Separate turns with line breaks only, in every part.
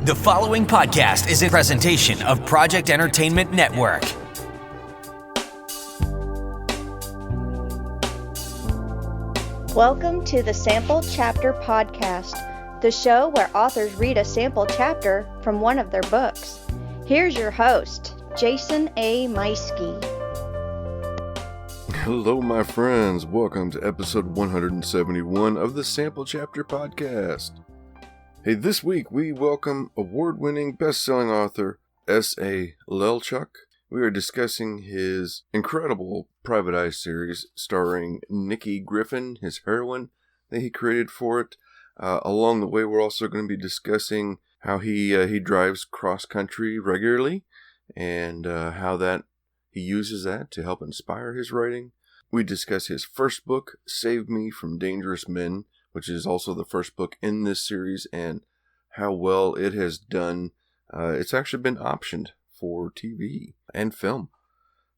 The following podcast is a presentation of Project Entertainment Network.
Welcome to the Sample Chapter Podcast, the show where authors read a sample chapter from one of their books. Here's your host, Jason A. Meiske.
Hello, my friends. Welcome to episode 171 of the Sample Chapter Podcast. Hey, this week we welcome award-winning best-selling author S.A. Lelchuck. We are discussing his incredible Private Eye series starring Nikki Griffin, his heroine that he created for it. Along the way, we're also going to be discussing how he drives cross-country regularly and how he uses that to help inspire his writing. We discuss his first book, Save Me from Dangerous Men, which is also the first book in this series, and how well it has done. It's actually been optioned for TV and film.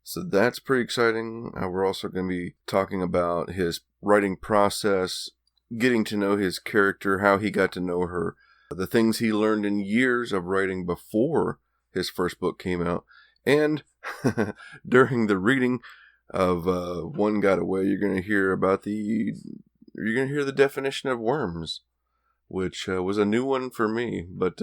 So that's pretty exciting. We're also going to be talking about his writing process, getting to know his character, how he got to know her, the things he learned in years of writing before his first book came out, and during the reading of One Got Away, you're going to hear the definition of worms, which was a new one for me, but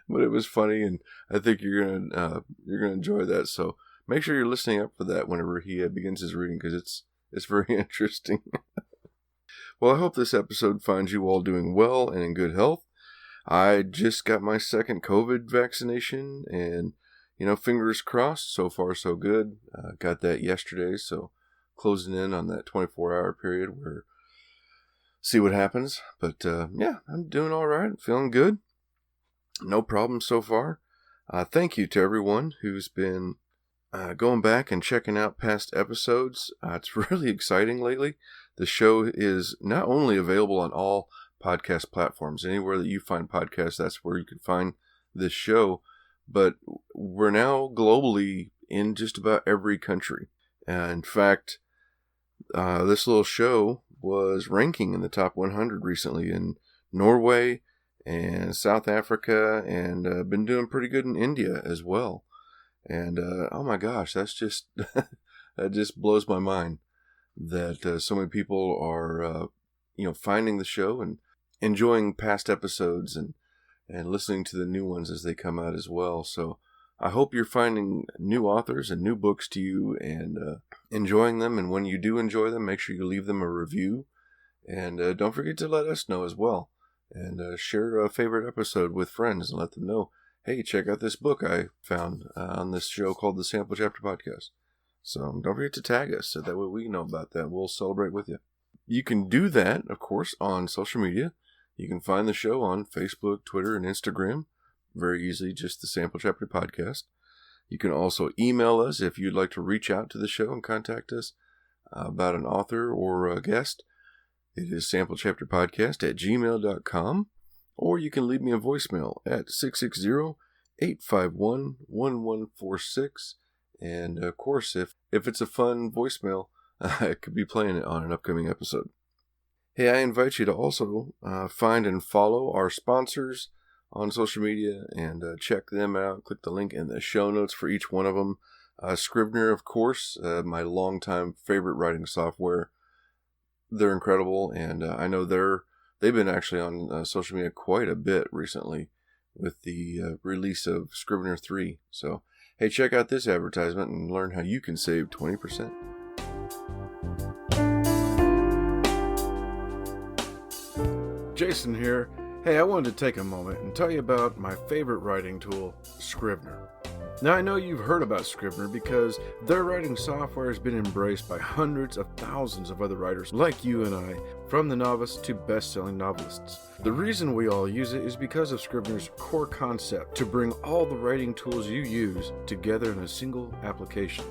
but it was funny, and I think you're gonna enjoy that. So make sure you're listening up for that whenever he begins his reading, because it's very interesting. Well, I hope this episode finds you all doing well and in good health. I just got my second COVID vaccination, and fingers crossed. So far, so good. Got that yesterday, so closing in on that 24-hour period where see what happens. But yeah, I'm doing all right. Feeling good. No problem so far. Thank you to everyone who's been going back and checking out past episodes. It's really exciting lately. The show is not only available on all podcast platforms, anywhere that you find podcasts, that's where you can find this show, but we're now globally in just about every country. In fact, this little show was ranking in the top 100 recently in Norway and South Africa, and been doing pretty good in India as well. And oh my gosh, that's just that just blows my mind that so many people are finding the show and enjoying past episodes and listening to the new ones as they come out as well. So I hope you're finding new authors and new books to you and enjoying them. And when you do enjoy them, make sure you leave them a review. And don't forget to let us know as well. And share a favorite episode with friends and let them know, hey, check out this book I found on this show called the Sample Chapter Podcast. So don't forget to tag us so that way we know about that. We'll celebrate with you. You can do that, of course, on social media. You can find the show on Facebook, Twitter, and Instagram. Very easily, just the Sample Chapter Podcast. You can also email us if you'd like to reach out to the show and contact us about an author or a guest. It is samplechapterpodcast@gmail.com. Or you can leave me a voicemail at 660-851-1146. And of course, if it's a fun voicemail, I could be playing it on an upcoming episode. Hey, I invite you to also find and follow our sponsors on social media and check them out. Click the link in the show notes for each one of them. Scrivener, of course, my longtime favorite writing software. They're incredible, and I know they've been actually on social media quite a bit recently with the release of Scrivener 3. So, hey, check out this advertisement and learn how you can save 20%. Jason here. Hey, I wanted to take a moment and tell you about my favorite writing tool, Scrivener. Now, I know you've heard about Scrivener because their writing software has been embraced by hundreds of thousands of other writers like you and I, from the novice to best-selling novelists. The reason we all use it is because of Scrivener's core concept to bring all the writing tools you use together in a single application.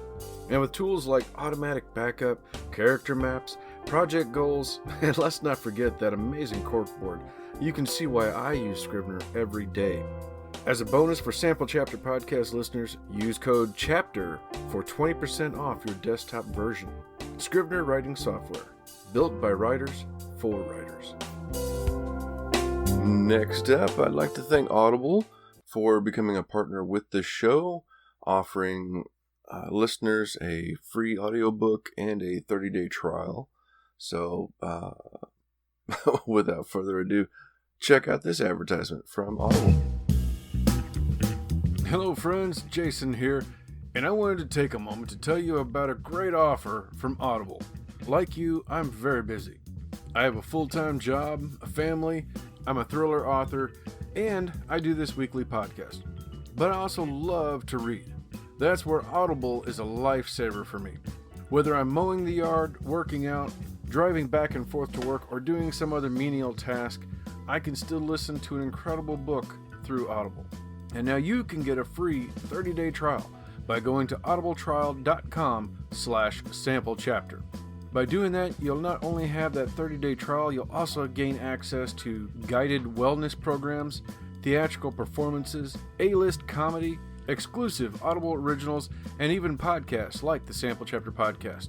And with tools like automatic backup, character maps, project goals, and let's not forget that amazing corkboard, you can see why I use Scrivener every day. As a bonus for Sample Chapter Podcast listeners, use code CHAPTER for 20% off your desktop version. Scrivener writing software, built by writers for writers. Next up, I'd like to thank Audible for becoming a partner with the show, offering listeners a free audiobook and a 30-day trial. So, without further ado, check out this advertisement from Audible. Hello friends, Jason here, and I wanted to take a moment to tell you about a great offer from Audible. Like you, I'm very busy. I have a full-time job, a family, I'm a thriller author, and I do this weekly podcast. But I also love to read. That's where Audible is a lifesaver for me. Whether I'm mowing the yard, working out, driving back and forth to work, or doing some other menial task, I can still listen to an incredible book through Audible. And now you can get a free 30-day trial by going to audibletrial.com/samplechapter. By doing that, you'll not only have that 30-day trial, you'll also gain access to guided wellness programs, theatrical performances, A-list comedy, exclusive Audible originals, and even podcasts like the Sample Chapter Podcast.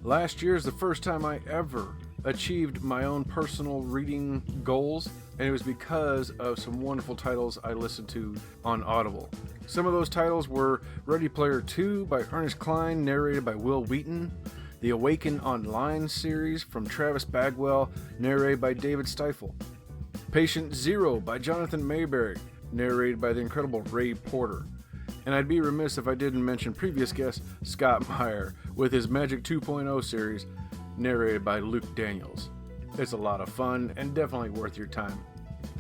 Last year is the first time I ever achieved my own personal reading goals, and it was because of some wonderful titles I listened to on Audible. Some of those titles were Ready Player 2 by Ernest Cline, narrated by Will Wheaton, the Awaken Online series from Travis Bagwell, narrated by David Stiefel, Patient Zero by Jonathan Mayberry, narrated by the incredible Ray Porter. And I'd be remiss if I didn't mention previous guest Scott Meyer with his Magic 2.0 series, narrated by Luke Daniels. It's a lot of fun and definitely worth your time.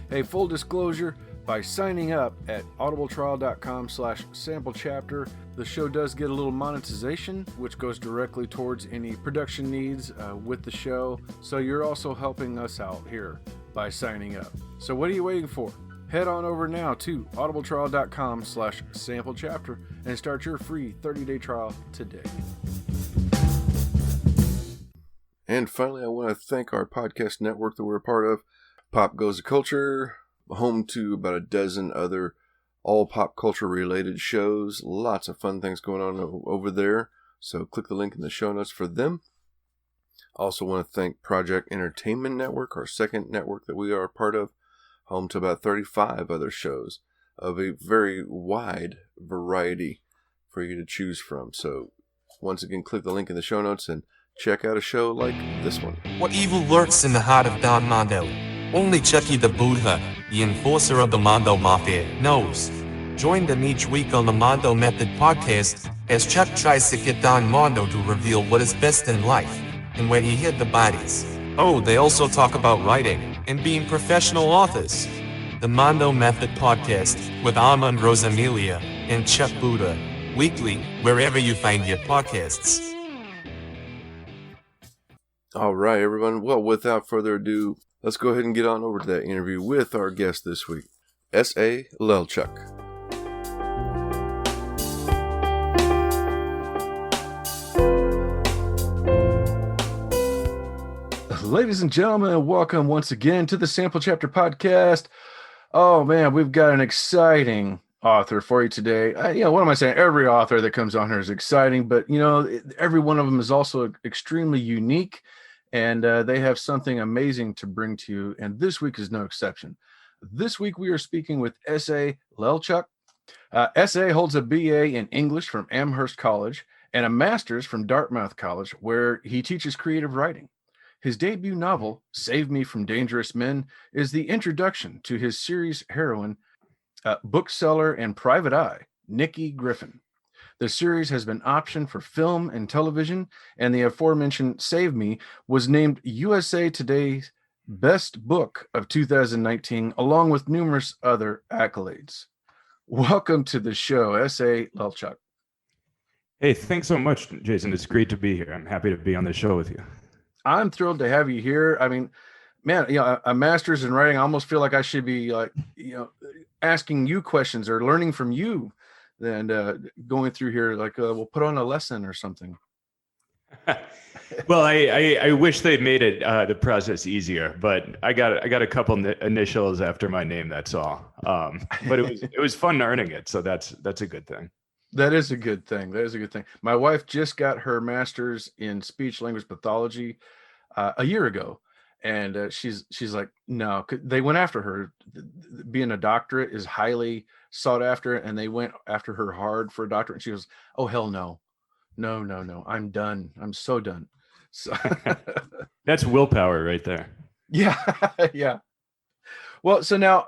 Hey, full disclosure, by signing up at audibletrial.com/samplechapter, the show does get a little monetization, which goes directly towards any production needs with the show. So you're also helping us out here by signing up. So what are you waiting for? Head on over now to audibletrial.com/samplechapter and start your free 30-day trial today. And finally, I want to thank our podcast network that we're a part of, Pop Goes the Culture, home to about a dozen other all pop culture related shows. Lots of fun things going on over there. So click the link in the show notes for them. Also want to thank Project Entertainment Network, our second network that we are a part of, home to about 35 other shows of a very wide variety for you to choose from. So once again, click the link in the show notes and check out a show like this one.
What evil lurks in the heart of Don Mondo? Only Chucky the Buddha, the enforcer of the Mondo Mafia, knows. Join them each week on the Mondo Method podcast as Chuck tries to get Don Mondo to reveal what is best in life and where he hid the bodies. Oh, they also talk about writing and being professional authors. The Mondo Method podcast with Armand Rosamilia and Chuck Buddha, weekly wherever you find your podcasts.
All right, everyone. Well, without further ado, let's go ahead and get on over to that interview with our guest this week, S.A. Lelchuck. Ladies and gentlemen, welcome once again to the Sample Chapter Podcast. Oh, man, we've got an exciting author for you today. What am I saying? Every author that comes on here is exciting, but, every one of them is also extremely unique. And they have something amazing to bring to you, and this week is no exception. This week we are speaking with S.A. Lelchuck. S.A. holds a B.A. in English from Amherst College and a master's from Dartmouth College, where he teaches creative writing. His debut novel, Save Me from Dangerous Men, is the introduction to his series heroine, bookseller and private eye, Nikki Griffin. The series has been optioned for film and television, and the aforementioned Save Me was named USA Today's Best Book of 2019, along with numerous other accolades. Welcome to the show, S.A. Lelchuck.
Hey, thanks so much, Jason. It's great to be here. I'm happy to be on the show with you.
I'm thrilled to have you here. I mean, man, a master's in writing, I almost feel like I should be asking you questions or learning from you than going through here. We'll put on a lesson or something.
Well, I wish they'd made it the process easier, but I got a couple initials after my name. That's all. But it was fun earning it, so that's a good thing.
That is a good thing. My wife just got her master's in speech language pathology a year ago, And she's like, no, they went after her. Being a doctorate is highly sought after, and they went after her hard for a doctorate. And she goes, oh, hell no. No. I'm done. I'm so done. So
That's willpower right there.
yeah. Yeah. Well, so now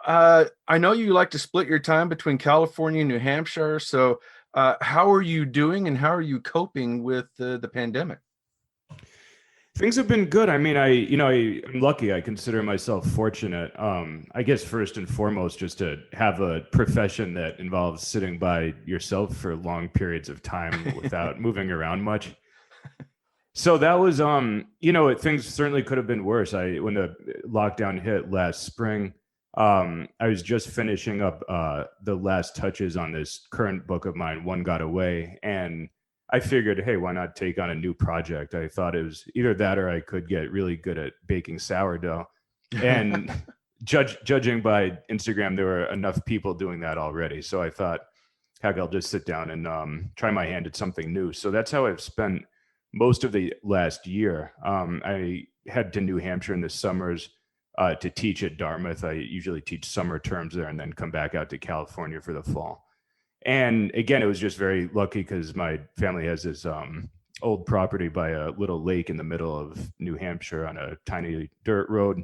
I know you like to split your time between California and New Hampshire. So how are you doing, and how are you coping with the pandemic?
Things have been good. I mean, I'm lucky. I consider myself fortunate. I guess first and foremost, just to have a profession that involves sitting by yourself for long periods of time without moving around much. So that was, things certainly could have been worse. When the lockdown hit last spring, I was just finishing up the last touches on this current book of mine, One Got Away, and I figured, hey, why not take on a new project? I thought it was either that or I could get really good at baking sourdough. And judging by Instagram, there were enough people doing that already. So I thought, heck, I'll just sit down and try my hand at something new. So that's how I've spent most of the last year. I head to New Hampshire in the summers to teach at Dartmouth. I usually teach summer terms there and then come back out to California for the fall. And again, it was just very lucky because my family has this old property by a little lake in the middle of New Hampshire on a tiny dirt road.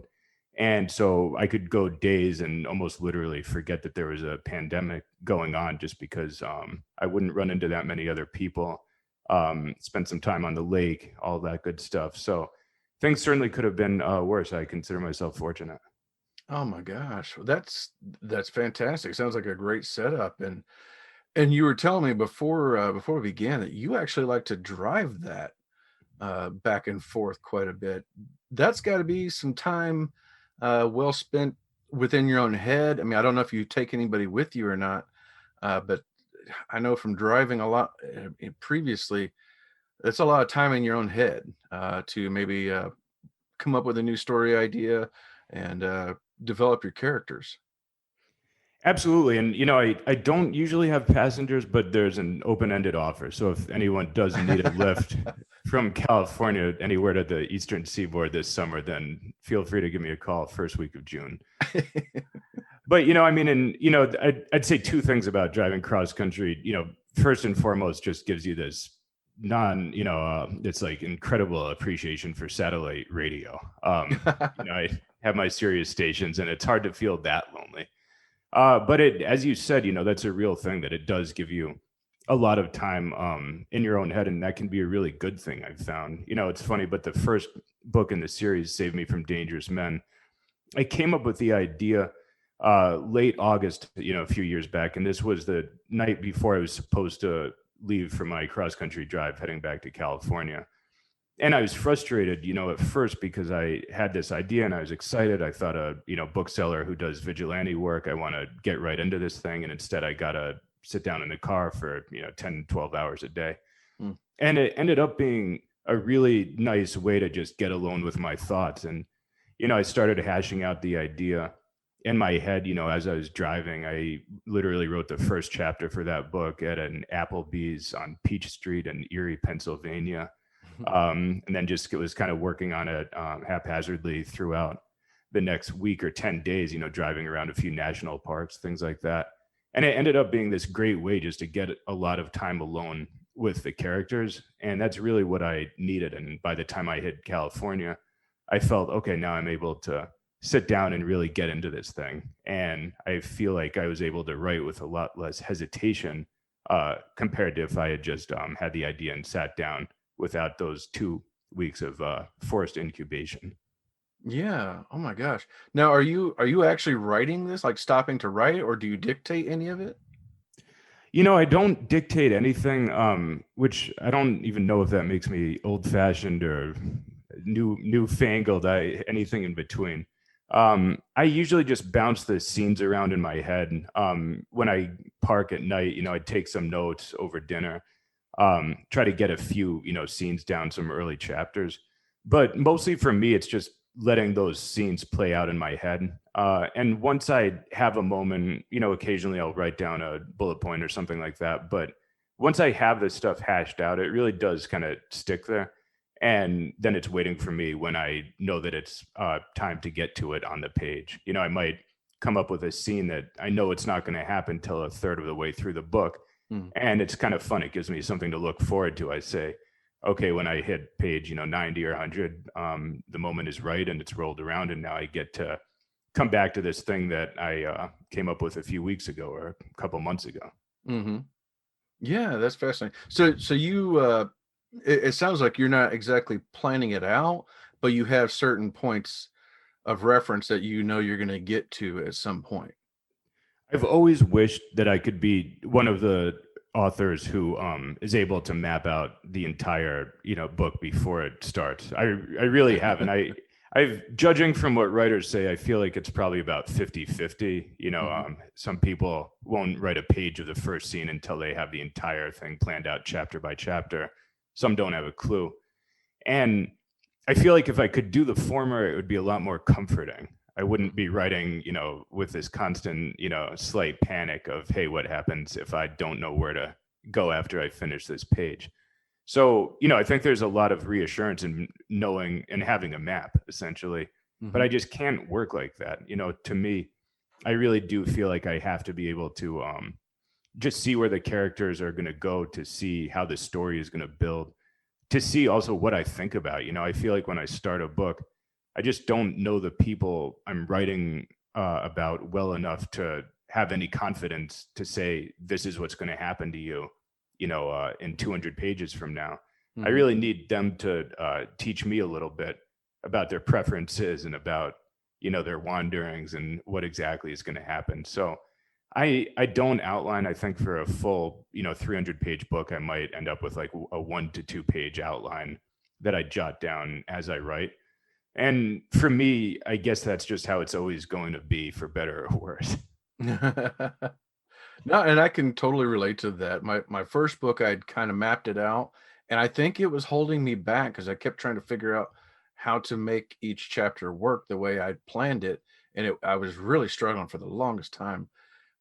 And so I could go days and almost literally forget that there was a pandemic going on just because I wouldn't run into that many other people, spend some time on the lake, all that good stuff. So things certainly could have been worse. I consider myself fortunate.
Oh my gosh. Well, that's fantastic. Sounds like a great setup. And you were telling me before we began that you actually like to drive that back and forth quite a bit. That's got to be some time well spent within your own head. I mean, I don't know if you take anybody with you or not, but I know from driving a lot previously, it's a lot of time in your own head to maybe come up with a new story idea and develop your characters.
Absolutely. And, I don't usually have passengers, but there's an open-ended offer. So if anyone does need a lift from California anywhere to the Eastern Seaboard this summer, then feel free to give me a call first week of June. But, I'd say two things about driving cross country. First and foremost, just gives you this it's like incredible appreciation for satellite radio. I have my Sirius stations and it's hard to feel that lonely. But as you said, that's a real thing, that it does give you a lot of time in your own head. And that can be a really good thing, I've found. It's funny, but the first book in the series, Save Me from Dangerous Men, I came up with the idea late August, a few years back. And this was the night before I was supposed to leave for my cross-country drive heading back to California. And I was frustrated, at first because I had this idea and I was excited. I thought a, bookseller who does vigilante work, I want to get right into this thing. And instead I got to sit down in the car for, 10, 12 hours a day. And it ended up being a really nice way to just get alone with my thoughts. And, I started hashing out the idea in my head, as I was driving. I literally wrote the first chapter for that book at an Applebee's on Peach Street in Erie, Pennsylvania. And then just was kind of working on it haphazardly throughout the next week or 10 days, driving around a few national parks, things like that. And it ended up being this great way just to get a lot of time alone with the characters. And that's really what I needed. And by the time I hit California, I felt, okay, now I'm able to sit down and really get into this thing. And I feel like I was able to write with a lot less hesitation compared to if I had just had the idea and sat down without those 2 weeks of forced incubation.
Yeah. Oh my gosh. Now, are you actually writing this, like stopping to write, or do you dictate any of it?
I don't dictate anything, which I don't even know if that makes me old-fashioned or newfangled, anything in between. I usually just bounce the scenes around in my head. When I park at night, I'd take some notes over dinner, try to get a few, scenes down, some early chapters. But mostly for me, it's just letting those scenes play out in my head. And once I have a moment, occasionally I'll write down a bullet point or something like that. But once I have this stuff hashed out, it really does kind of stick there. And then it's waiting for me when I know that it's time to get to it on the page. I might come up with a scene that I know it's not going to happen till a third of the way through the book. And it's kind of fun. It gives me something to look forward to. I say, okay, when I hit page, 90 or 100, the moment is right and it's rolled around. And now I get to come back to this thing that I came up with a few weeks ago or a couple months ago.
Mm-hmm. Yeah, that's fascinating. So you, it sounds like you're not exactly planning it out, but you have certain points of reference that you're going to get to at some point.
I've always wished that I could be one of the authors who is able to map out the entire book before it starts. I really haven't. I've judging from what writers say, I feel like it's probably about 50-50. Some people won't write a page of the first scene until they have the entire thing planned out chapter by chapter. Some don't have a clue. And I feel like if I could do the former, it would be a lot more comforting. I wouldn't be writing, with this constant, slight panic of, hey, what happens if I don't know where to go after I finish this page? So, I think there's a lot of reassurance in knowing and having a map, essentially. But I just can't work like that. To me, I really do feel like I have to be able to just see where the characters are going to go, to see how the story is going to build, to see also what I think about. I feel like when I start a book, I just don't know the people I'm writing about well enough to have any confidence to say, this is what's going to happen to you, in 200 pages from now. I really need them to teach me a little bit about their preferences and about, their wanderings and what exactly is going to happen. So I don't outline. I think for a full, 300-page book, I might end up with like a 1 to 2 page outline that I jot down as I write. And for me, I guess that's just how it's always going to be, for better or worse.
No, and I can totally relate to that. My first book, I'd kind of mapped it out, and I think it was holding me back because I kept trying to figure out how to make each chapter work the way I'd planned it, and I was really struggling for the longest time.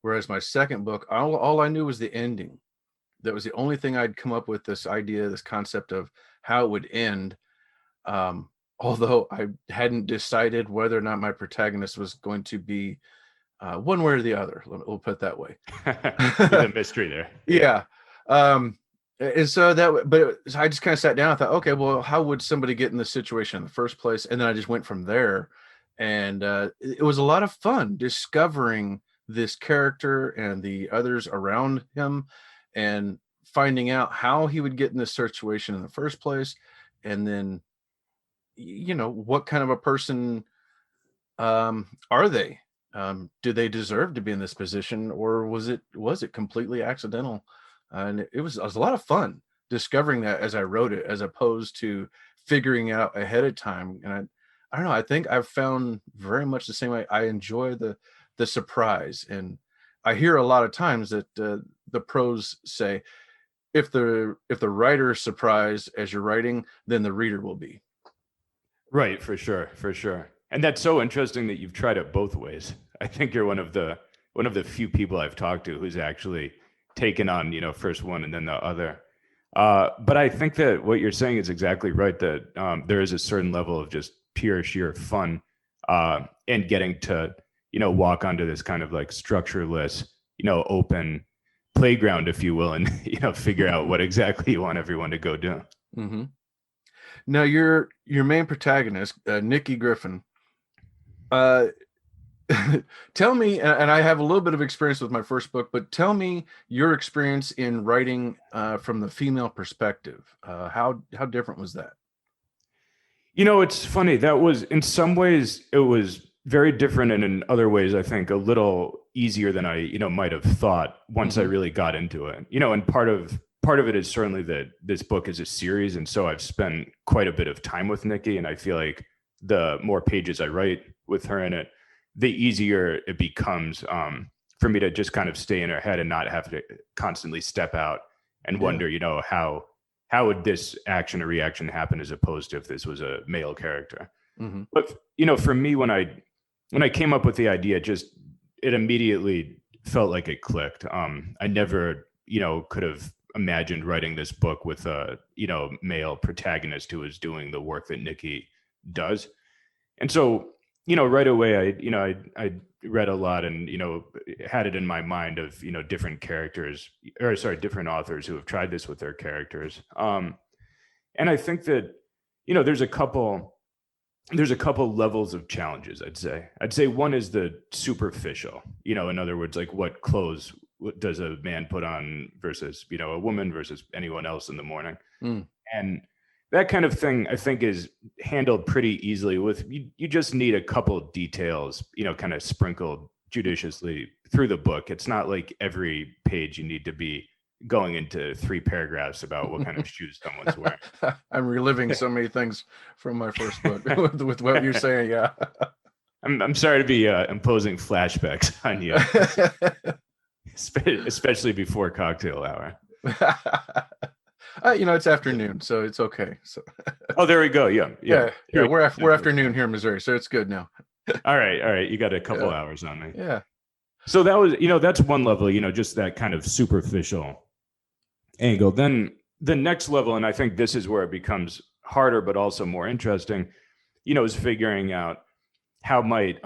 Whereas my second book, all I knew was the ending. That was the only thing I'd come up with, this idea, this concept of how it would end. Although I hadn't decided whether or not my protagonist was going to be one way or the other. We'll put it that way.
The mystery there.
Yeah. And so I just kind of sat down and thought, okay, well, how would somebody get in this situation in the first place? And then I just went from there. And it was a lot of fun discovering this character and the others around him and finding out how he would get in this situation in the first place. And then, what kind of a person are they? Do they deserve to be in this position, or was it completely accidental? And it was a lot of fun discovering that as I wrote it, as opposed to figuring out ahead of time. And I don't know, I think I've found very much the same way. I enjoy the surprise. And I hear a lot of times that the pros say, if the writer is surprised as you're writing, then the reader will be.
Right, for sure. And that's so interesting that you've tried it both ways. I think you're one of the few people I've talked to who's actually taken on, first one and then the other. But I think that what you're saying is exactly right, that there is a certain level of just pure sheer fun and getting to, walk onto this kind of like structureless, open playground, if you will, and, figure out what exactly you want everyone to go do.
Mm-hmm. Now, your main protagonist, Nikki Griffin, tell me, and I have a little bit of experience with my first book, but tell me your experience in writing from the female perspective. How different was that?
It's funny. That was, in some ways, it was very different, and in other ways, I think a little easier than I, might have thought once I really got into it. And part of it is certainly that this book is a series, and so I've spent quite a bit of time with Nikki, and I feel like the more pages I write with her in it, the easier it becomes for me to just kind of stay in her head and not have to constantly step out and wonder, how would this action or reaction happen, as opposed to if this was a male character. Mm-hmm. But, for me, when I came up with the idea, it immediately felt like it clicked. I never, could have imagined writing this book with a, male protagonist who is doing the work that Nikki does. And so, right away, I read a lot and, had it in my mind of, different characters, or sorry, different authors who have tried this with their characters. And I think that, there's a couple levels of challenges. I'd say one is the superficial, in other words, like what clothes does a man put on versus, a woman versus anyone else in the morning. And that kind of thing, I think, is handled pretty easily with, you just need a couple of details, kind of sprinkled judiciously through the book. It's not like every page you need to be going into 3 paragraphs about what kind of shoes someone's wearing.
I'm reliving so many things from my first book with what you're saying. Yeah.
I'm sorry to be imposing flashbacks on you, especially before cocktail hour.
It's afternoon, so it's okay. So.
Oh, there we go. Yeah.
We're afternoon here in Missouri, so it's good now.
All right. You got a couple hours on me.
Yeah.
So that was, that's one level, just that kind of superficial angle. Then the next level, and I think this is where it becomes harder, but also more interesting, is figuring out how might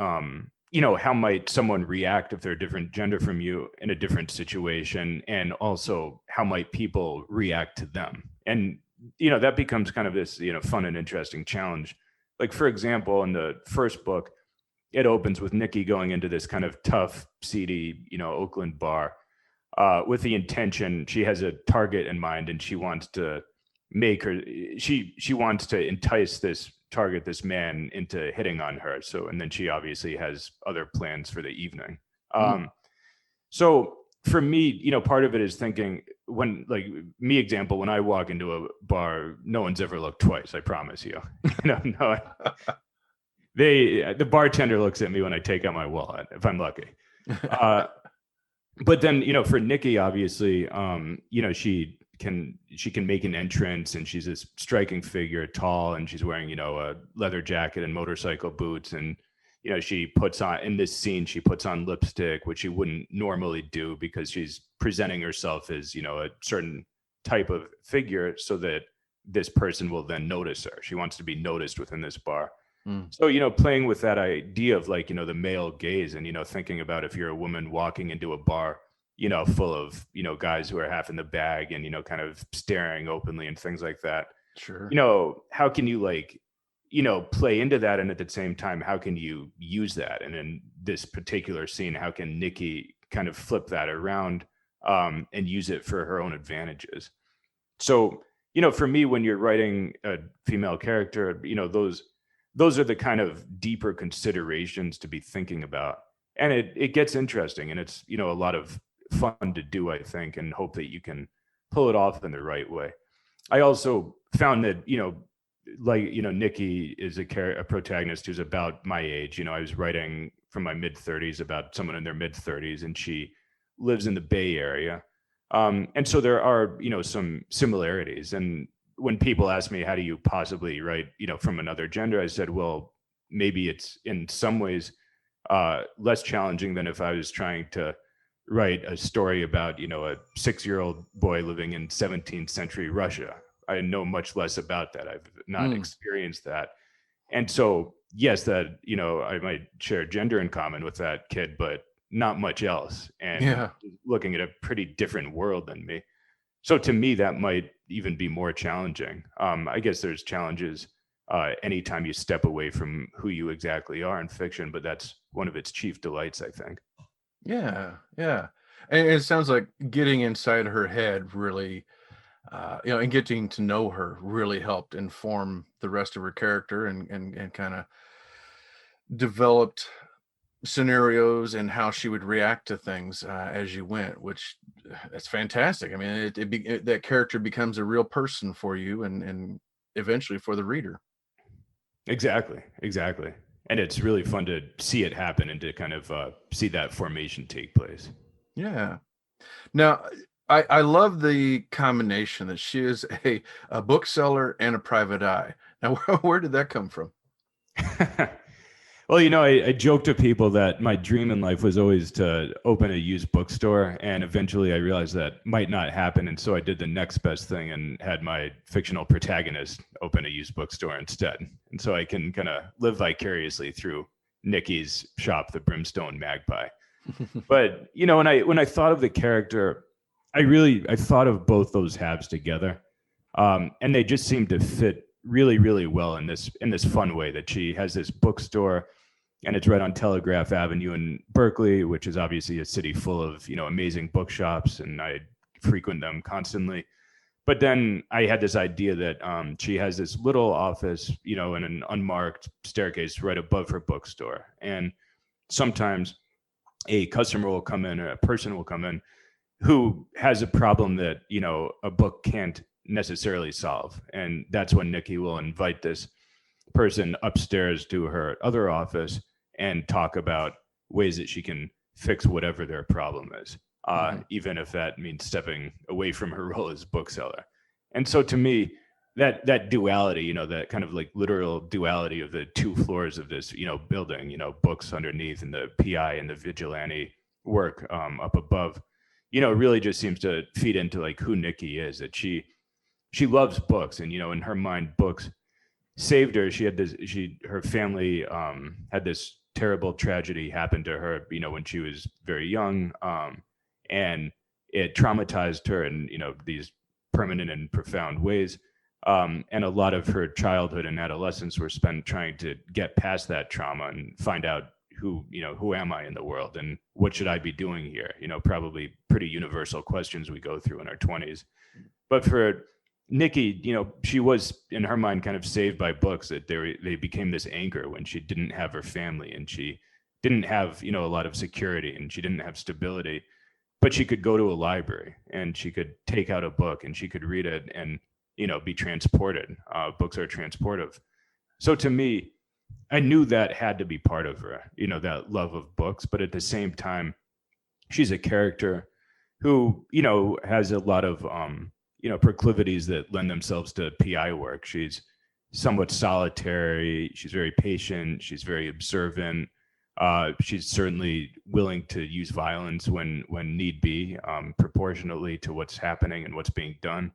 someone react if they're a different gender from you in a different situation, and also how might people react to them. And, that becomes kind of this, fun and interesting challenge. Like, for example, in the first book, it opens with Nikki going into this kind of tough, seedy, Oakland bar with the intention, she has a target in mind, and she wants to she wants to entice this target, this man, into hitting on her. So, and then she obviously has other plans for the evening. So for me, part of it is thinking, when, like, me example, when I walk into a bar, no one's ever looked twice, I promise you. No. The bartender looks at me when I take out my wallet, if I'm lucky. But then, for Nikki, obviously, she can make an entrance, and she's this striking figure, tall, and she's wearing, a leather jacket and motorcycle boots. And, she puts on, in this scene, she puts on lipstick, which she wouldn't normally do, because she's presenting herself as, a certain type of figure, so that this person will then notice her. She wants to be noticed within this bar. So, playing with that idea of, like, the male gaze, and, thinking about if you're a woman walking into a bar, full of, guys who are half in the bag and, kind of staring openly and things like that.
Sure.
How can you, like, play into that? And at the same time, how can you use that? And in this particular scene, how can Nikki kind of flip that around and use it for her own advantages? So, for me, when you're writing a female character, those are the kind of deeper considerations to be thinking about. And it gets interesting, and it's, a lot of fun to do, I think, and hope that you can pull it off in the right way. I also found that, Nikki is a protagonist who's about my age. I was writing from my mid-30s about someone in their mid-30s, and she lives in the Bay Area. And so there are, some similarities. And when people ask me, how do you possibly write, from another gender, I said, well, maybe it's in some ways less challenging than if I was trying to write a story about, a 6-year-old boy living in 17th century Russia. I know much less about that. I've not experienced that. And so, yes, that, I might share gender in common with that kid, but not much else. And looking at a pretty different world than me. So to me, that might even be more challenging. I guess there's challenges anytime you step away from who you exactly are in fiction, but that's one of its chief delights, I think.
Yeah. And it sounds like getting inside her head really, and getting to know her really helped inform the rest of her character, and kind of developed scenarios and how she would react to things as you went, which that's fantastic. I mean, that character becomes a real person for you, and eventually for the reader.
Exactly. And it's really fun to see it happen and to kind of see that formation take place.
Yeah. Now, I love the combination that she is a bookseller and a private eye. Now, where did that come from?
Well, I joke to people that my dream in life was always to open a used bookstore, and eventually I realized that might not happen, and so I did the next best thing and had my fictional protagonist open a used bookstore instead. And so I can kind of live vicariously through Nikki's shop, the Brimstone Magpie. But when I thought of the character, I thought of both those halves together, and they just seem to fit really, really well in this fun way that she has this bookstore, and it's right on Telegraph Avenue in Berkeley, which is obviously a city full of amazing bookshops, and I frequent them constantly. But then I had this idea that she has this little office, in an unmarked staircase right above her bookstore, and sometimes a customer will come in or a person will come in who has a problem that a book can't necessarily solve, and that's when Nikki will invite this person upstairs to her other office and talk about ways that she can fix whatever their problem is, even if that means stepping away from her role as bookseller. And so to me, that duality, that kind of like literal duality of the two floors of this building, books underneath and the PI and the vigilante work up above, really just seems to feed into like who Nikki is, that she loves books, and in her mind books saved her. Her family had this terrible tragedy happen to her when she was very young, and it traumatized her in these permanent and profound ways, and a lot of her childhood and adolescence were spent trying to get past that trauma and find out who am I in the world and what should I be doing here. Probably pretty universal questions we go through in our 20s. But for Nikki, she was in her mind kind of saved by books, that they became this anchor when she didn't have her family and she didn't have a lot of security and she didn't have stability, but she could go to a library and she could take out a book and she could read it and be transported. Books are transportive. So to me, I knew that had to be part of her, that love of books, but at the same time, she's a character who has a lot of proclivities that lend themselves to PI work. She's somewhat solitary. She's very patient. She's very observant. She's certainly willing to use violence when need be, proportionately to what's happening and what's being done.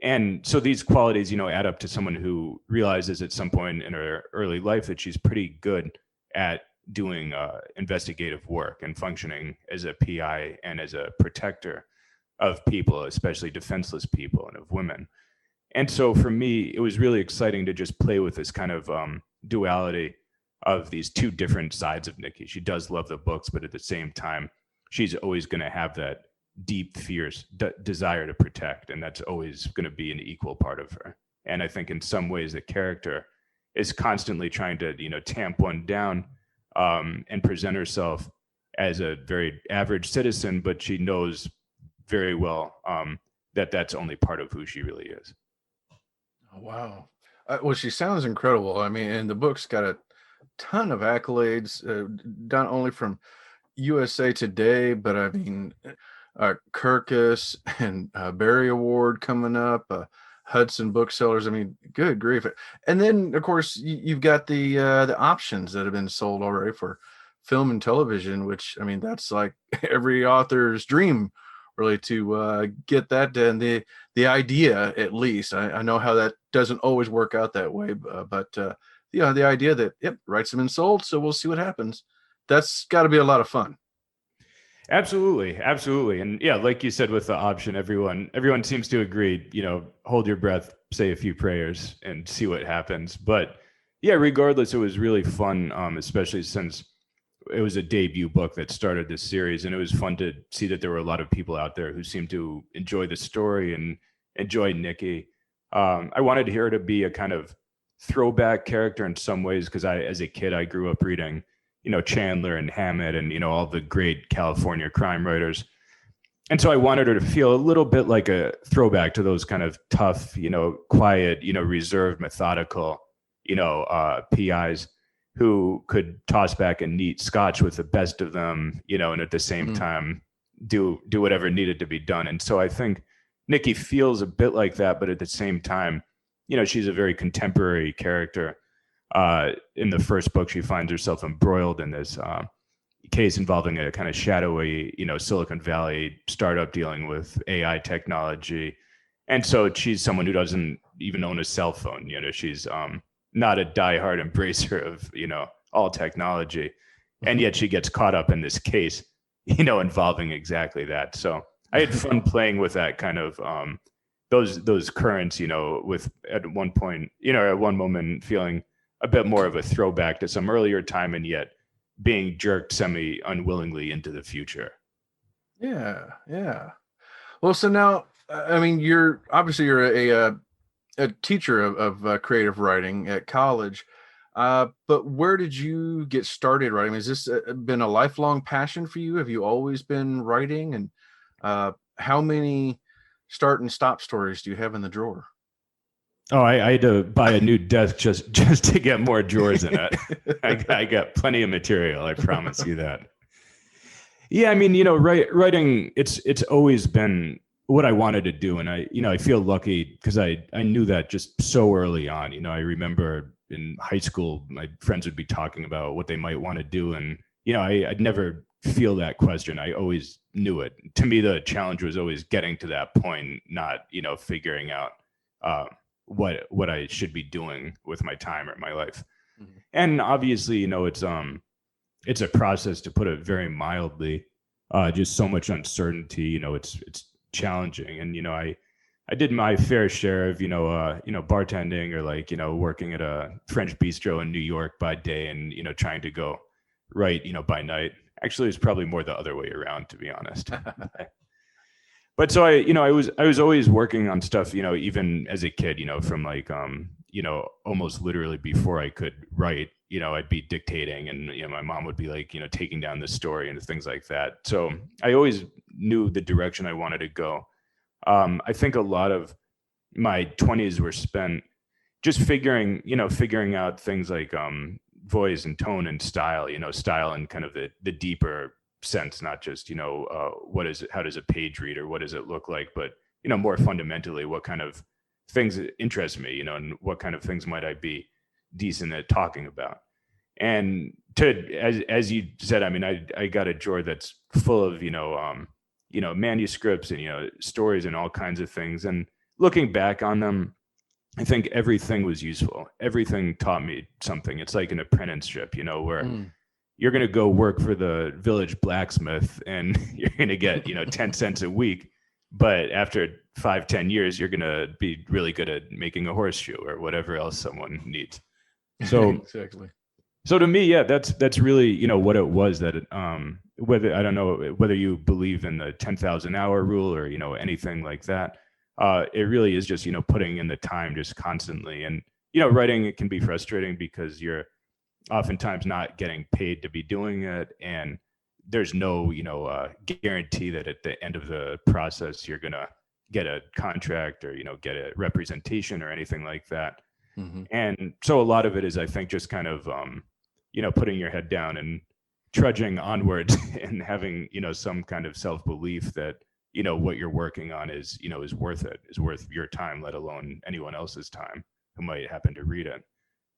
And so these qualities, add up to someone who realizes at some point in her early life that she's pretty good at doing investigative work and functioning as a PI and as a protector of people, especially defenseless people and of women. And so for me, it was really exciting to just play with this kind of duality of these two different sides of Nikki. She does love the books, but at the same time, she's always going to have that deep, fierce desire to protect, and that's always going to be an equal part of her. And I think in some ways the character is constantly trying to tamp one down, and present herself as a very average citizen, but she knows very well that that's only part of who she really is.
Oh, wow. Well, she sounds incredible. I mean, and the book's got a ton of accolades, not only from USA Today, but I mean, Kirkus and Barry Award coming up, Hudson Booksellers. I mean, good grief. And then, of course, you've got the options that have been sold already for film and television, which, I mean, that's like every author's dream, really, to get that. And the idea, at least, I know how that doesn't always work out that way, but the idea that, yep, rights have been sold, so we'll see what happens. That's got to be a lot of fun.
Absolutely. And yeah, like you said, with the option, everyone seems to agree, hold your breath, say a few prayers and see what happens. But yeah, regardless, it was really fun, especially since it was a debut book that started this series. And it was fun to see that there were a lot of people out there who seemed to enjoy the story and enjoy Nikki. I wanted her to be a kind of throwback character in some ways, because as a kid, I grew up reading Chandler and Hammett and, all the great California crime writers. And so I wanted her to feel a little bit like a throwback to those kind of tough, quiet, reserved, methodical, PIs who could toss back a neat scotch with the best of them, and at the same time do whatever needed to be done. And so I think Nikki feels a bit like that, but at the same time, she's a very contemporary character. In the first book, she finds herself embroiled in this case involving a kind of shadowy, Silicon Valley startup dealing with AI technology. And so she's someone who doesn't even own a cell phone. She's not a diehard embracer of, all technology. And yet she gets caught up in this case, involving exactly that. So I had fun playing with that kind of those currents, with at one point, at one moment feeling a bit more of a throwback to some earlier time, and yet being jerked semi unwillingly into the future.
Yeah, yeah. Well, so now, I mean, you're a teacher of creative writing at college, but where did you get started writing? Has this been a lifelong passion for you? Have you always been writing? And how many start and stop stories do you have in the drawer?
Oh, I had to buy a new desk just to get more drawers in it. I got plenty of material. I promise you that. Yeah, I mean, writing. It's always been what I wanted to do, and I feel lucky because I knew that just so early on. I remember in high school, my friends would be talking about what they might want to do, and I'd never feel that question. I always knew it. To me, the challenge was always getting to that point, not figuring out what I should be doing with my time or my life. Mm-hmm. And obviously, it's a process, to put it very mildly. Just so much uncertainty. It's challenging, and I did my fair share of bartending, or working at a French bistro in New York by day, and trying to go write by night. Actually, it's probably more the other way around, to be honest. But so I was always working on stuff, even as a kid, from almost literally before I could write, I'd be dictating, and my mom would be taking down the story and things like that. So I always knew the direction I wanted to go. I think a lot of my 20s were spent just figuring out things like voice and tone and style, style in kind of the deeper sense, not just how does a page read, or what does it look like, but more fundamentally, what kind of things interest me, and what kind of things might I be decent at talking about. And as you said, I mean, I got a drawer that's full of manuscripts and stories and all kinds of things, and looking back on them, I think everything was useful. Everything taught me something. It's like an apprenticeship, where you're going to go work for the village blacksmith, and you're going to get 10 cents a week, but after 5-10 years you're going to be really good at making a horseshoe or whatever else someone needs. So
exactly.
So to me, yeah, that's really what it was, that whether, I don't know whether you believe in the 10,000 hour rule or anything like that, it really is just putting in the time just constantly. And writing, it can be frustrating because you're oftentimes not getting paid to be doing it, and there's no guarantee that at the end of the process you're gonna get a contract or get a representation or anything like that. Mm-hmm. And so a lot of it is, I think, just kind of putting your head down and trudging onwards and having some kind of self-belief that what you're working on is worth it, is worth your time, let alone anyone else's time who might happen to read it.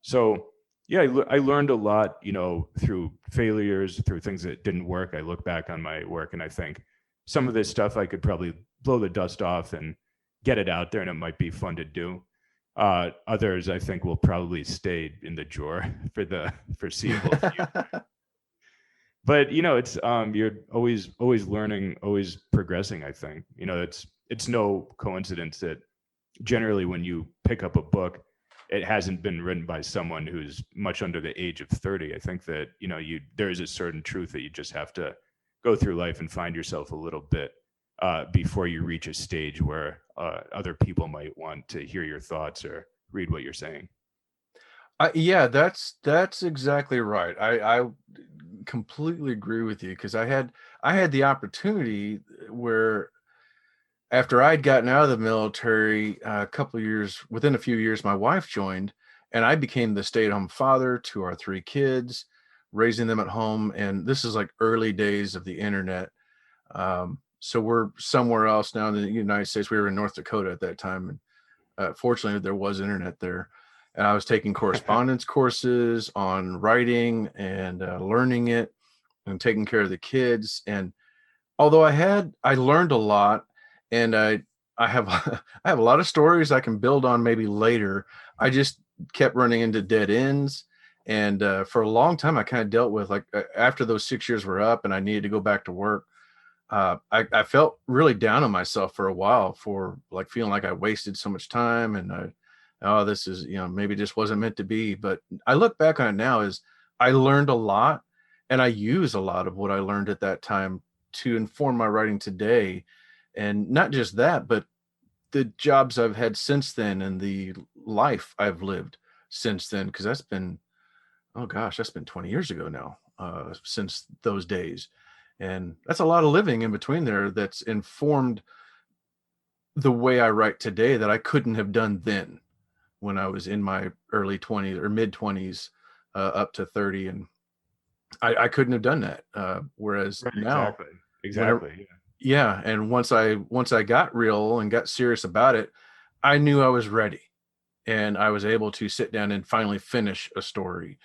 So yeah, I learned a lot, through failures, through things that didn't work. I look back on my work and I think some of this stuff I could probably blow the dust off and get it out there, and it might be fun to do. Others, I think, will probably stay in the drawer for the foreseeable future. But it's you're always learning, always progressing. I think it's no coincidence that generally when you pick up a book, it hasn't been written by someone who's much under the age of 30. I think that, there is a certain truth that you just have to go through life and find yourself a little bit before you reach a stage where other people might want to hear your thoughts or read what you're saying.
Yeah, that's exactly right. I completely agree with you, because I had the opportunity where, after I'd gotten out of the military, within a few years, my wife joined, and I became the stay-at-home father to our 3 kids, raising them at home. And this is like early days of the internet. So we're somewhere else now in the United States. We were in North Dakota at that time, and fortunately there was internet there. and I was taking correspondence courses on writing and learning it and taking care of the kids. And although I learned a lot, and I have I have a lot of stories I can build on maybe later. I just kept running into dead ends, and for a long time I kind of dealt with like after those 6 years were up and I needed to go back to work. I felt really down on myself for a while for like feeling like I wasted so much time, and oh, this is, maybe just wasn't meant to be. But I look back on it now as I learned a lot, and I use a lot of what I learned at that time to inform my writing today. And not just that, but the jobs I've had since then and the life I've lived since then, because that's been, oh gosh, that's been 20 years ago now, since those days. And that's a lot of living in between there that's informed the way I write today that I couldn't have done then when I was in my early 20s or mid 20s, up to 30. And I couldn't have done that. Whereas
Right,
now,
exactly.
yeah. And once I got real and got serious about it, I knew I was ready, and I was able to sit down and finally finish a story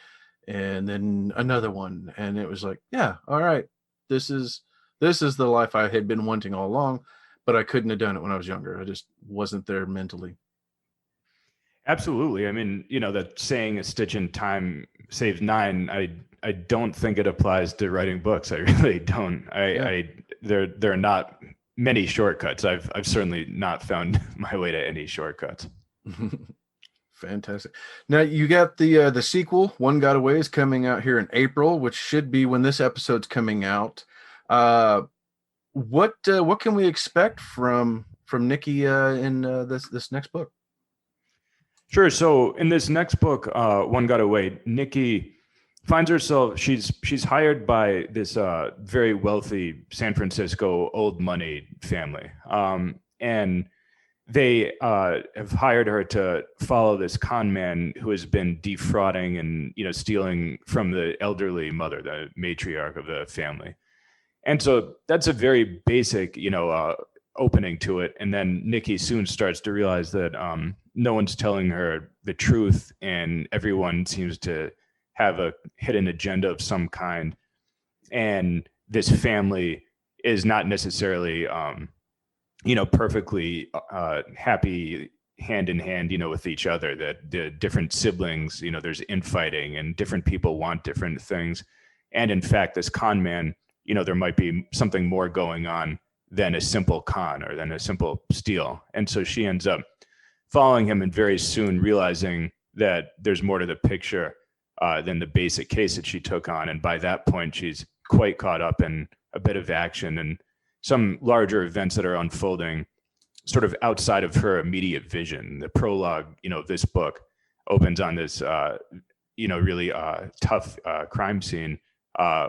and then another one. And it was like, yeah, all right, this is the life I had been wanting all along, but I couldn't have done it when I was younger. I just wasn't there mentally.
Absolutely. I mean, that saying "a stitch in time saves nine." I don't think it applies to writing books. I really don't.
Yeah.
There are not many shortcuts. I've certainly not found my way to any shortcuts.
Fantastic. Now you got the sequel, One Got Away, is coming out here in April, which should be when this episode's coming out. What can we expect from Nikki in this next book?
Sure. So in this next book, One Got Away, Nikki finds herself, she's hired by this very wealthy San Francisco old money family. And they have hired her to follow this con man who has been defrauding and stealing from the elderly mother, the matriarch of the family. And so that's a very basic, opening to it. And then Nikki soon starts to realize that no one's telling her the truth, and everyone seems to have a hidden agenda of some kind. And this family is not necessarily, perfectly happy hand in hand, with each other. That the different siblings, there's infighting, and different people want different things. And in fact, this con man, there might be something more going on than a simple con or than a simple steal. And so she ends up following him and very soon realizing that there's more to the picture than the basic case that she took on. And by that point, she's quite caught up in a bit of action and some larger events that are unfolding sort of outside of her immediate vision. The prologue, of this book opens on this, really tough crime scene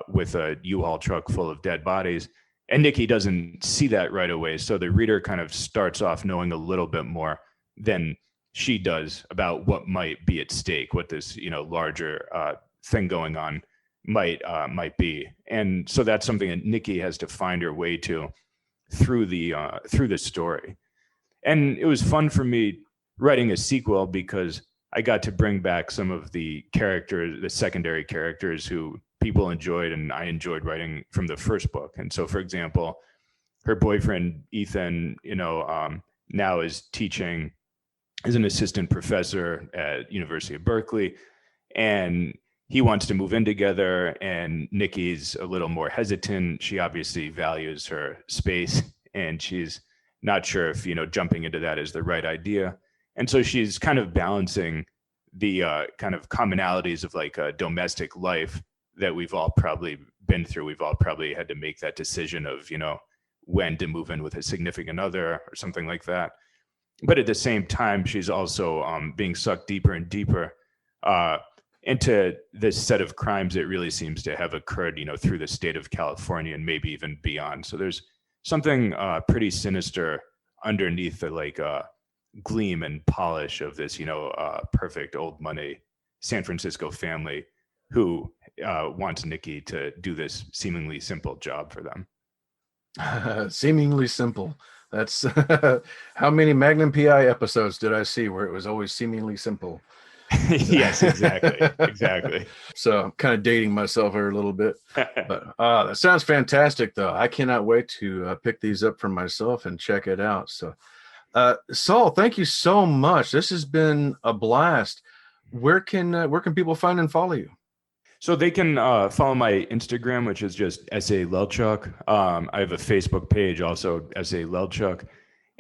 with a U-Haul truck full of dead bodies. And Nikki doesn't see that right away. So the reader kind of starts off knowing a little bit more than she does about what might be at stake, what this, larger thing going on might be. And so that's something that Nikki has to find her way to through the story. And it was fun for me writing a sequel because I got to bring back some of the characters, the secondary characters who people enjoyed and I enjoyed writing from the first book. And so, for example, her boyfriend, Ethan, now is teaching as an assistant professor at University of Berkeley, and he wants to move in together, and Nikki's a little more hesitant. She obviously values her space, and she's not sure if, jumping into that is the right idea. And so she's kind of balancing the kind of commonalities of like a domestic life that we've all probably been through. We've all probably had to make that decision of, when to move in with a significant other or something like that. But at the same time, she's also being sucked deeper and deeper into this set of crimes that really seems to have occurred, through the state of California and maybe even beyond. So there's something pretty sinister underneath the gleam and polish of this, perfect old money San Francisco family who wants Nikki to do this seemingly simple job for them.
Seemingly simple. That's how many Magnum PI episodes did I see where it was always seemingly simple?
Yes, exactly.
So I'm kind of dating myself here a little bit. But that sounds fantastic, though. I cannot wait to pick these up for myself and check it out. So, Saul, thank you so much. This has been a blast. Where can people find and follow you?
So they can follow my Instagram, which is just SA Lelchuck. I have a Facebook page, also SA Lelchuck.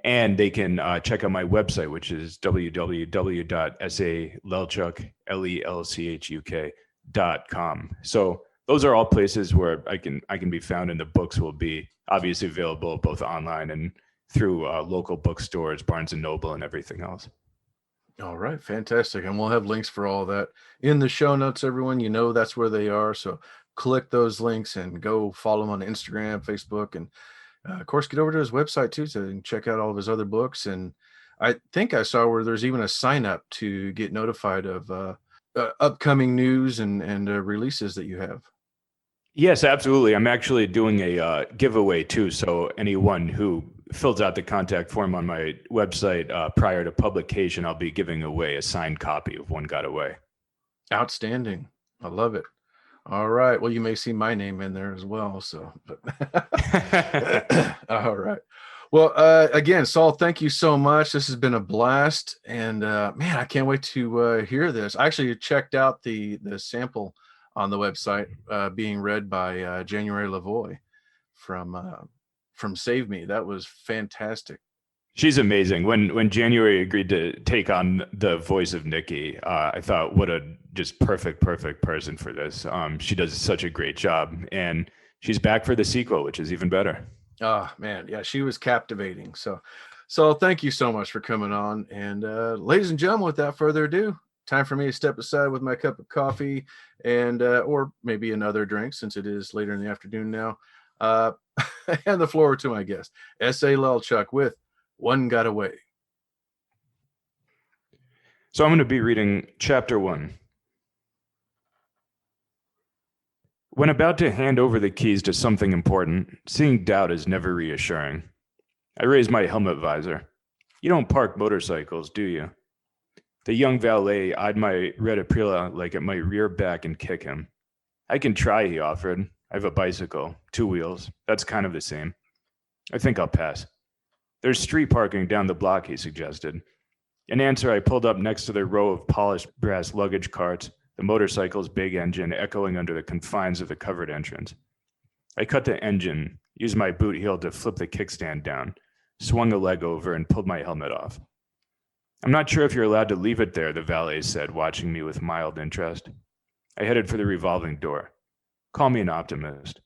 And they can check out my website, which is www.salelchuk.com. So those are all places where I can be found, and the books will be obviously available both online and through local bookstores, Barnes and Noble, and everything else.
All right, fantastic. And we'll have links for all that in the show notes, everyone. You know that's where they are. So click those links and go follow him on Instagram, Facebook, and of course, get over to his website too so you can check out all of his other books. And I think I saw where there's even a sign up to get notified of upcoming news and releases that you have.
Yes, absolutely. I'm actually doing a giveaway too. So anyone who fills out the contact form on my website prior to publication, I'll be giving away a signed copy of One Got Away.
Outstanding. I love it. All right. Well, you may see my name in there as well. So, but all right. Well, again, Saul, thank you so much. This has been a blast, and man, I can't wait to hear this. I actually checked out the sample on the website being read by January Lavoie from Save Me. That was fantastic.
She's amazing. When January agreed to take on the voice of Nikki, I thought, what a just perfect person for this. She does such a great job, and she's back for the sequel, which is even better.
Oh man, yeah, she was captivating. So thank you so much for coming on. And ladies and gentlemen, without further ado, time for me to step aside with my cup of coffee and or maybe another drink, since it is later in the afternoon now. And the floor to my guest, S.A. Lelchuck with One Got Away.
So I'm going to be reading chapter 1. When about to hand over the keys to something important, seeing doubt is never reassuring. I raise my helmet visor. You don't park motorcycles, do you? The young valet eyed my red Aprilia like it might rear back and kick him. I can try, he offered. I have a bicycle, 2 wheels. That's kind of the same. I think I'll pass. There's street parking down the block, he suggested. In answer, I pulled up next to the row of polished brass luggage carts, the motorcycle's big engine echoing under the confines of the covered entrance. I cut the engine, used my boot heel to flip the kickstand down, swung a leg over, and pulled my helmet off. I'm not sure if you're allowed to leave it there, the valet said, watching me with mild interest. I headed for the revolving door. Call me an optimist.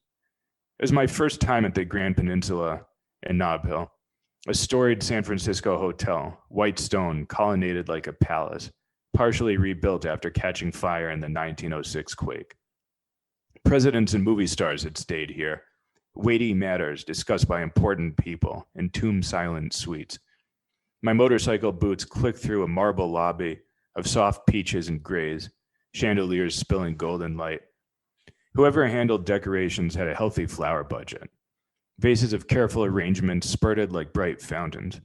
It was my first time at the Grand Peninsula in Nob Hill, a storied San Francisco hotel, white stone, colonnaded like a palace, partially rebuilt after catching fire in the 1906 quake. Presidents and movie stars had stayed here, weighty matters discussed by important people in tomb-silent suites. My motorcycle boots clicked through a marble lobby of soft peaches and grays, chandeliers spilling golden light. Whoever handled decorations had a healthy flower budget. Vases of careful arrangement spurted like bright fountains.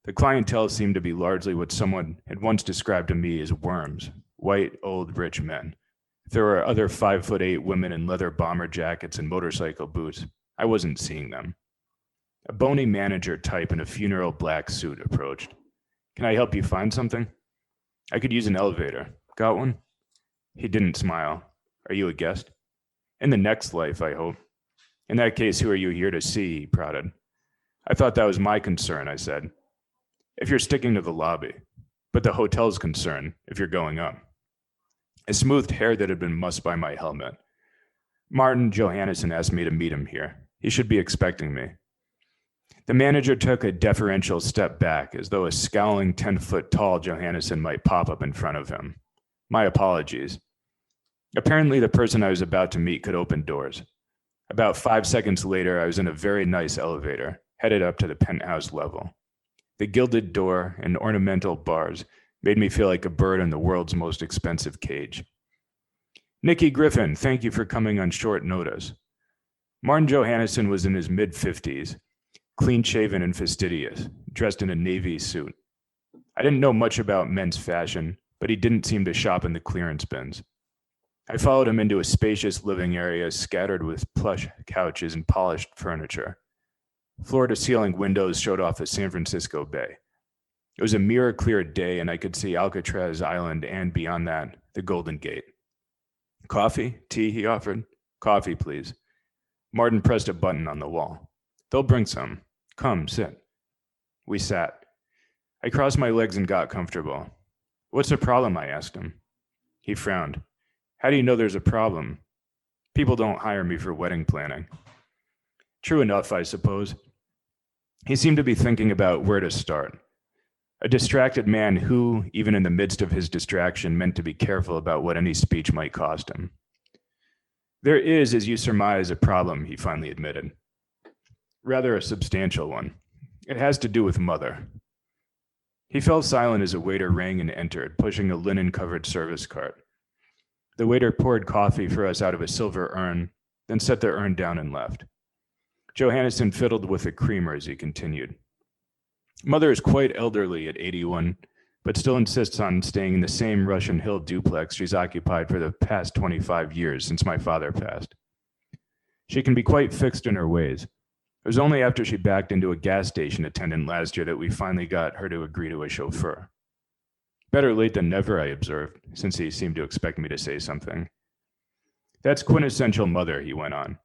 The clientele seemed to be largely what someone had once described to me as worms, white, old, rich men. If there were other 5'8" women in leather bomber jackets and motorcycle boots, I wasn't seeing them. A bony manager type in a funeral black suit approached. Can I help you find something? I could use an elevator. Got one? He didn't smile. Are you a guest? In the next life, I hope. In that case, who are you here to see? He prodded. I thought that was my concern, I said. If you're sticking to the lobby, but the hotel's concern if you're going up. I smoothed hair that had been mussed by my helmet. Martin Johannesson asked me to meet him here. He should be expecting me. The manager took a deferential step back, as though a scowling 10-foot-tall Johannesson might pop up in front of him. My apologies. Apparently, the person I was about to meet could open doors. About 5 seconds later, I was in a very nice elevator, headed up to the penthouse level. The gilded door and ornamental bars made me feel like a bird in the world's most expensive cage. Nikki Griffin, thank you for coming on short notice. Martin Johannesson was in his mid-50s, clean-shaven and fastidious, dressed in a navy suit. I didn't know much about men's fashion, but he didn't seem to shop in the clearance bins. I followed him into a spacious living area scattered with plush couches and polished furniture. Floor-to-ceiling windows showed off the San Francisco Bay. It was a mirror-clear day, and I could see Alcatraz Island and, beyond that, the Golden Gate. "Coffee? Tea?" he offered. "Coffee, please." Martin pressed a button on the wall. "They'll bring some. Come, sit." We sat. I crossed my legs and got comfortable. "What's the problem?" I asked him. He frowned. "How do you know there's a problem? People don't hire me for wedding planning." True enough, I suppose. He seemed to be thinking about where to start. A distracted man who, even in the midst of his distraction, meant to be careful about what any speech might cost him. "There is, as you surmise, a problem," he finally admitted. "Rather a substantial one. It has to do with Mother." He fell silent as a waiter rang and entered, pushing a linen-covered service cart. The waiter poured coffee for us out of a silver urn, then set the urn down and left. Johannesson fiddled with the creamer as he continued. "Mother is quite elderly at 81, but still insists on staying in the same Russian Hill duplex she's occupied for the past 25 years since my father passed. She can be quite fixed in her ways. It was only after she backed into a gas station attendant last year that we finally got her to agree to a chauffeur." "Better late than never," I observed, since he seemed to expect me to say something. "That's quintessential Mother," he went on.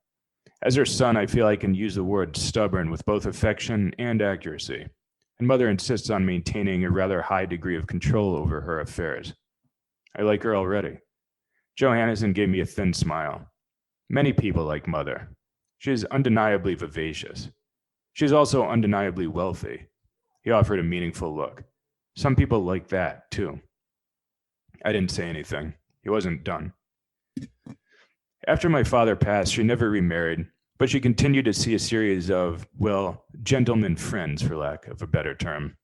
"As her son, I feel I can use the word stubborn with both affection and accuracy, and Mother insists on maintaining a rather high degree of control over her affairs. I like her already." Johannesson gave me a thin smile. "Many people like Mother. She is undeniably vivacious. She is also undeniably wealthy." He offered a meaningful look. "Some people like that, too." I didn't say anything. He wasn't done. "After my father passed, she never remarried, but she continued to see a series of, well, gentleman friends, for lack of a better term.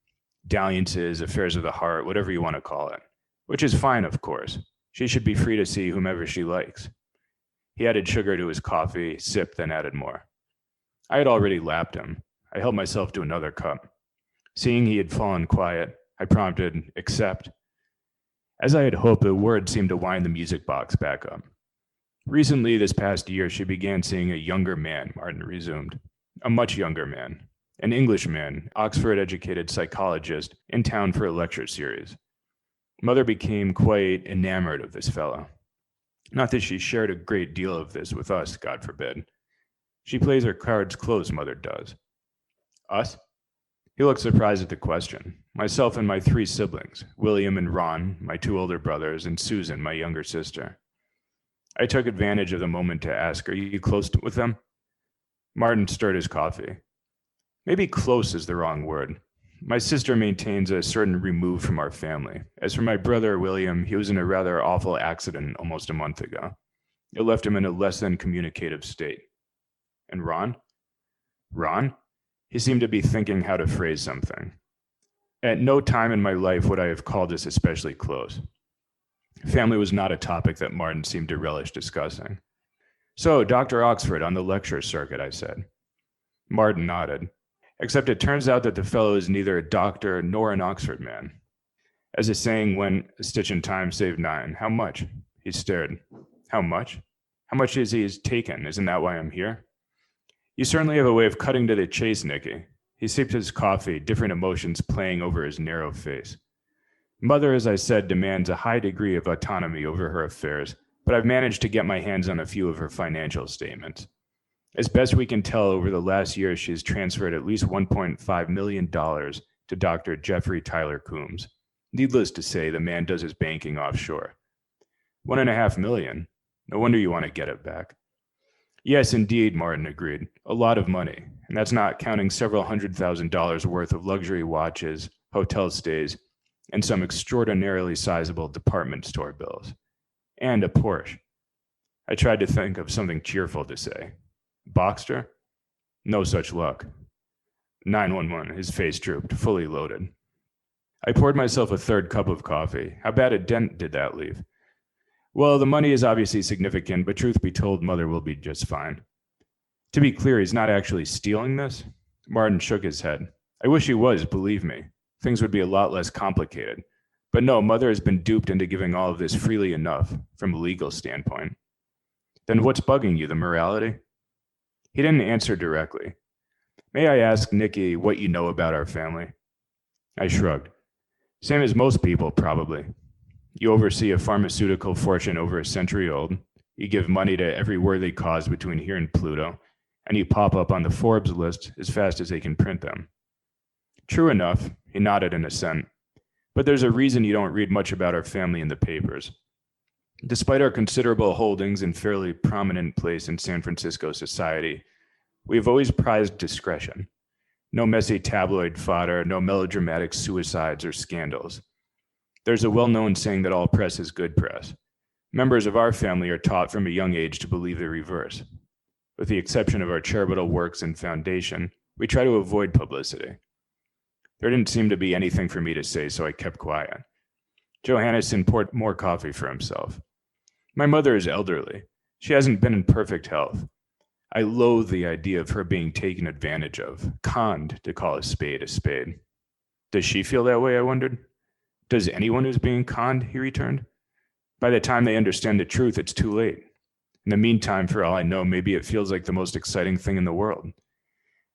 Dalliances, affairs of the heart, whatever you want to call it. Which is fine, of course. She should be free to see whomever she likes." He added sugar to his coffee, sipped, then added more. I had already lapped him. I helped myself to another cup. Seeing he had fallen quiet, I prompted, "Accept." As I had hoped, the word seemed to wind the music box back up. "Recently, this past year, she began seeing a younger man," Martin resumed. "A much younger man. An Englishman, Oxford-educated psychologist, in town for a lecture series. Mother became quite enamored of this fellow. Not that she shared a great deal of this with us, God forbid. She plays her cards close, Mother does." "Us?" He looked surprised at the question. "Myself and my 3 siblings, William and Ron, my 2 older brothers, and Susan, my younger sister." I took advantage of the moment to ask, "Are you close with them?" Martin stirred his coffee. "Maybe close is the wrong word. My sister maintains a certain remove from our family. As for my brother, William, he was in a rather awful accident almost a month ago. It left him in a less than communicative state." "And Ron?" "Ron?" He seemed to be thinking how to phrase something. "At no time in my life would I have called us especially close." Family was not a topic that Martin seemed to relish discussing. "So, Dr. Oxford on the lecture circuit," I said. Martin nodded. "Except it turns out that the fellow is neither a doctor nor an Oxford man. As the saying went, a stitch in time saved 9. How much?" He stared. "How much? How much is he taken? Isn't that why I'm here?" "You certainly have a way of cutting to the chase, Nikki." He sipped his coffee, different emotions playing over his narrow face. "Mother, as I said, demands a high degree of autonomy over her affairs, but I've managed to get my hands on a few of her financial statements. As best we can tell, over the last year, she's transferred at least $1.5 million to Dr. Jeffrey Tyler Coombs. Needless to say, the man does his banking offshore. $1.5 million? No wonder you want to get it back." "Yes, indeed," Martin agreed. "A lot of money, and that's not counting several $100,000 worth of luxury watches, hotel stays, and some extraordinarily sizable department store bills. And a Porsche." I tried to think of something cheerful to say. "Boxster?" "No such luck." 911, his face drooped, fully loaded. I poured myself a 3rd cup of coffee. How bad a dent did that leave? "Well, the money is obviously significant, but truth be told, Mother will be just fine." "To be clear, he's not actually stealing this?" Martin shook his head. "I wish he was, believe me. Things would be a lot less complicated. But no, Mother has been duped into giving all of this freely enough from a legal standpoint. Then what's bugging you, the morality? He didn't answer directly. May I ask, Nikki, what you know about our family? I shrugged. Same as most people, probably. You oversee a pharmaceutical fortune over a century old. You give money to every worthy cause between here and Pluto, and you pop up on the Forbes list as fast as they can print them. True enough, he nodded in assent. But there's a reason you don't read much about our family in the papers. Despite our considerable holdings and fairly prominent place in San Francisco society, we have always prized discretion. No messy tabloid fodder, no melodramatic suicides or scandals. There's a well-known saying that all press is good press. Members of our family are taught from a young age to believe the reverse. With the exception of our charitable works and foundation, we try to avoid publicity. There didn't seem to be anything for me to say, so I kept quiet. Johannesson poured more coffee for himself. My mother is elderly. She hasn't been in perfect health. I loathe the idea of her being taken advantage of, conned, to call a spade a spade. Does she feel that way, I wondered? Does anyone who's being conned, he returned. By the time they understand the truth, it's too late. In the meantime, for all I know, maybe it feels like the most exciting thing in the world.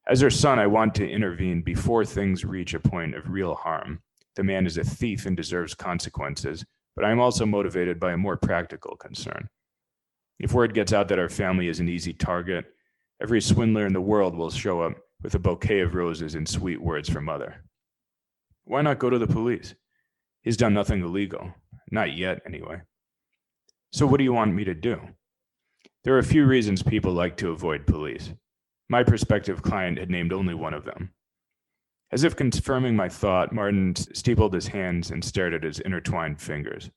As her son, I want to intervene before things reach a point of real harm. The man is a thief and deserves consequences, but I am also motivated by a more practical concern. If word gets out that our family is an easy target, every swindler in the world will show up with a bouquet of roses and sweet words from Mother. Why not go to the police? He's done nothing illegal. Not yet, anyway. So what do you want me to do? There are a few reasons people like to avoid police. My prospective client had named only one of them. As if confirming my thought, Martin steepled his hands and stared at his intertwined fingers.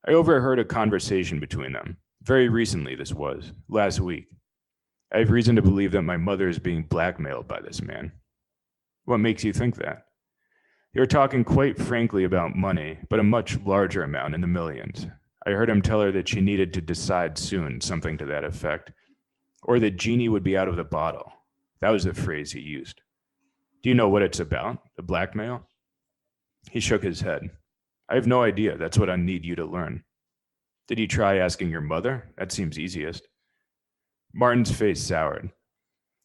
I overheard a conversation between them. Very recently, this was, last week. I have reason to believe that my mother is being blackmailed by this man. What makes you think that? They were talking quite frankly about money, but a much larger amount in the millions. I heard him tell her that she needed to decide soon, something to that effect. Or the genie would be out of the bottle. That was the phrase he used. Do you know what it's about, the blackmail? He shook his head. I have no idea. That's what I need you to learn. Did you try asking your mother? That seems easiest. Martin's face soured.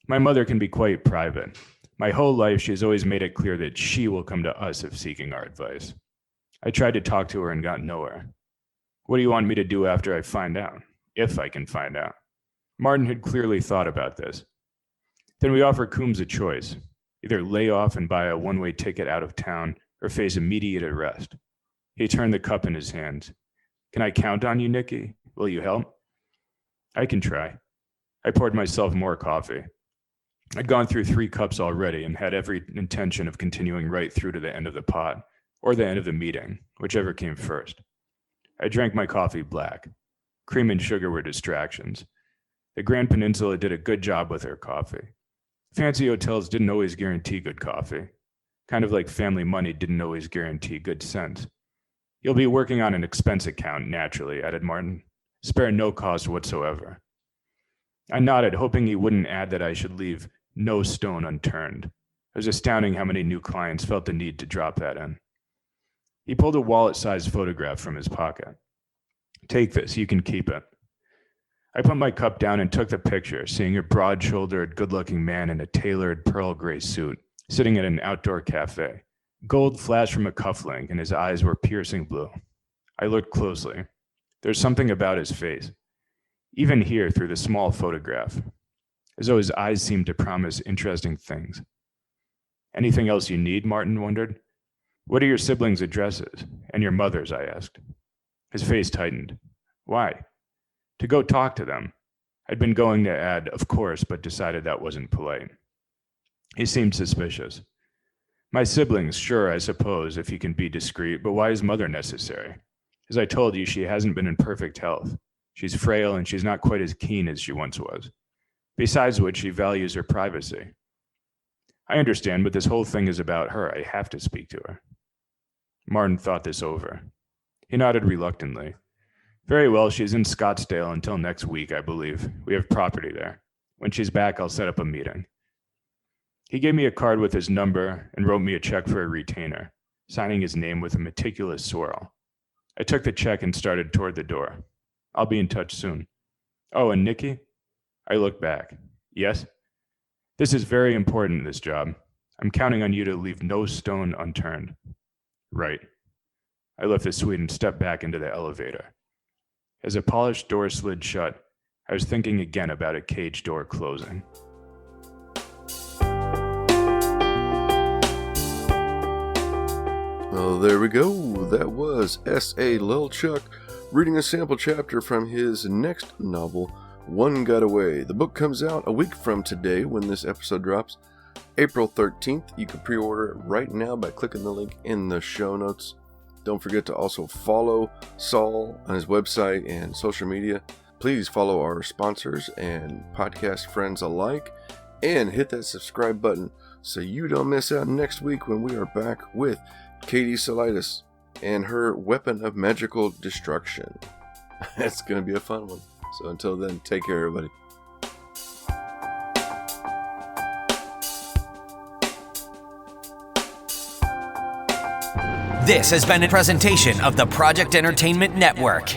My mother can be quite private. My whole life, she has always made it clear that she will come to us if seeking our advice. I tried to talk to her and got nowhere. What do you want me to do after I find out? If I can find out. Martin had clearly thought about this. Then we offer Coombs a choice. Either lay off and buy a one-way ticket out of town or face immediate arrest. He turned the cup in his hands. Can I count on you, Nikki? Will you help? I can try. I poured myself more coffee. I'd gone through 3 cups already and had every intention of continuing right through to the end of the pot, or the end of the meeting, whichever came first. I drank my coffee black. Cream and sugar were distractions. The Grand Peninsula did a good job with their coffee. Fancy hotels didn't always guarantee good coffee. Kind of like family money didn't always guarantee good sense. You'll be working on an expense account, naturally, added Martin. Spare no cost whatsoever. I nodded, hoping he wouldn't add that I should leave no stone unturned. It was astounding how many new clients felt the need to drop that in. He pulled a wallet-sized photograph from his pocket. Take this, you can keep it. I put my cup down and took the picture, seeing a broad-shouldered, good-looking man in a tailored pearl gray suit, sitting at an outdoor cafe. Gold flashed from a cufflink, and his eyes were piercing blue. I looked closely. There's something about his face, even here through the small photograph, as though his eyes seemed to promise interesting things. Anything else you need? Martin wondered. What are your siblings' addresses? And your mother's? I asked. His face tightened. Why? To go talk to them. I'd been going to add, of course, but decided that wasn't polite. He seemed suspicious. My siblings, sure, I suppose, if you can be discreet, but why is mother necessary? As I told you, she hasn't been in perfect health. She's frail and she's not quite as keen as she once was. Besides which, she values her privacy. I understand, but this whole thing is about her. I have to speak to her. Martin thought this over. He nodded reluctantly. Very well, she's in Scottsdale until next week, I believe. We have property there. When she's back, I'll set up a meeting. He gave me a card with his number and wrote me a check for a retainer. signing his name with a meticulous swirl. I took the check and started toward the door. I'll be in touch soon. Oh, and Nikki? I looked back. Yes? This is very important, this job. I'm counting on you to leave no stone unturned. Right. I left the suite and stepped back into the elevator. As a polished door slid shut, I was thinking again about a cage door closing.
Well, there we go. That was S.A. Lelchuck reading a sample chapter from his next novel, One Got Away. The book comes out a week from today when this episode drops, April 13th. You can pre-order it right now by clicking the link in the show notes. Don't forget to also follow Saul on his website and social media. Please follow our sponsors and podcast friends alike, and hit that subscribe button so you don't miss out next week when we are back with Katie Solitis and her weapon of magical destruction. It's going to be a fun one. So until then, take care, everybody.
This has been a presentation of the Project Entertainment Network.